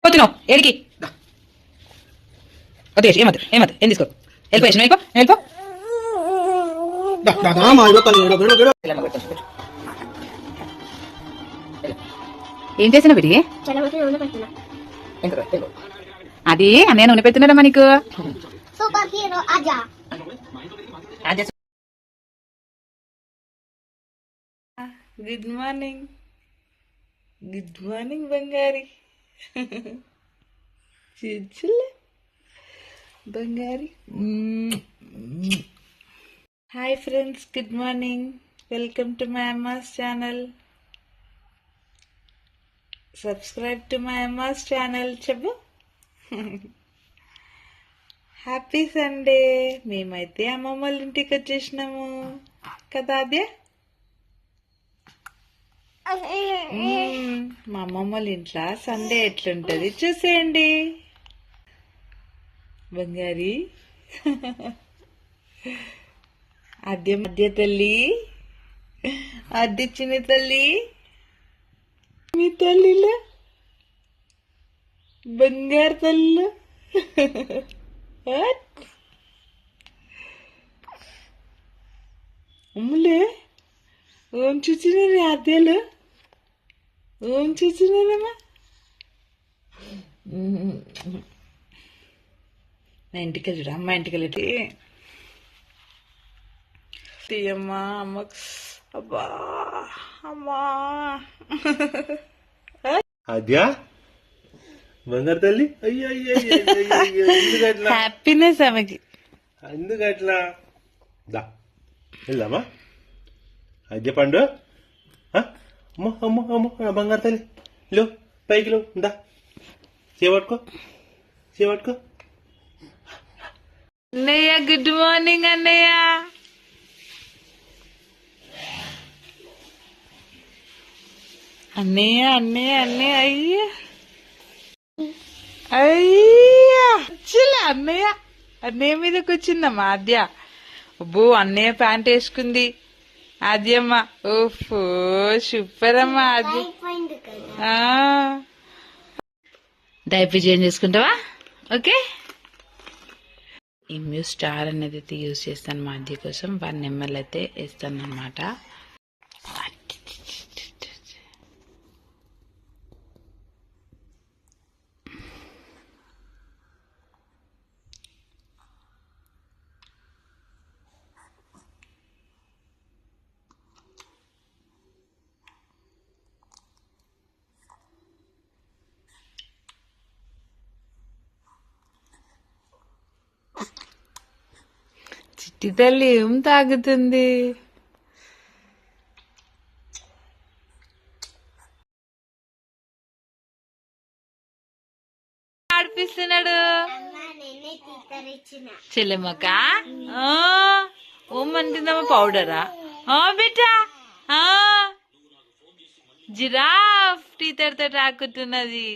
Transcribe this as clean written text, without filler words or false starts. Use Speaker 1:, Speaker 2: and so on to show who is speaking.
Speaker 1: పోతున్నావు ఏడికి వద్దు ఏమద్దు ఏమద్దు ఏం తీసుకో వెళ్ళిపోయేసి వెళ్ళిపో వెళ్ళిపో ఏం చేసినా బిడి అది అన్నయ్య నూనె పెడుతున్నాడమ్మా నీకు
Speaker 2: గుడ్ మార్నింగ్ బంగారి చిచ్చులే బంగారి. Hi friends, good morning. Welcome to my Amma's channel. Subscribe to my Amma's channel. చెప్పు. Happy Sunday. మేమైతే అమ్మమ్మ వాళ్ళ ఇంటికి వచ్చేసినాము కదా అదే. మా అమ్మమ్మ వాళ్ళ ఇంట్లో సండే ఎట్లుంటది చూసేయండి. బంగారి అద్దె తల్లి, అద్దె చిన్న తల్లి, మీ తల్లిలో బంగారు తల్లి. అమ్ములే ఓం చూచినారు అద్దెలు, ఓం చూచినారమ్మా. నా ఇంటికి వెళ్ళి అమ్మ ఇంటికి వెళ్ళి తీయమ్మా అమ్మ. అబ్బా అమ్మా
Speaker 3: అద్యా బంగారు తల్లి. అయ్యో
Speaker 2: హ్యాపీనెస్ ఆమెకి.
Speaker 3: ఎందుకట్లా దా వెళ్దామా అద్య పండు. అమ్మ అమ్మ అమ్మ బంగారు తల్లి లో పైకి లో దా చేపట్టుకో చేపట్టుకో.
Speaker 2: అన్నయ్య గుడ్ మార్నింగ్ అన్నయ్య. అన్నయ్య అన్నయ్య అన్నయ్య అయ్యా అయ్యా చిల్ల అన్నయ్య. అన్నయ్య మీదకి వచ్చిందమ్మా ఆద్య. అబ్బో అన్నయ్య ప్యాంట్ వేసుకుంది ఆద్యమ్మ. ఓఫో సూపర్ అమ్మా ఆద్య. డైపర్ చేంజ్ చేసుకుంటావా? ఓకే. ఇమ్యూ స్టార్ అనేది అయితే యూజ్ చేస్తాను మా ఆద్య కోసం. 1 ml అయితే వేస్తాను అనమాట. చిట్టి తల్లి ఏం తాగుతుంది? ఆడిపిస్తున్నాడు చెల్లెమ్మక. ఓమంటుందమ్మా పౌడరా బిడ్డా. జిరాఫ్ టీ తడితో తాకుతున్నది.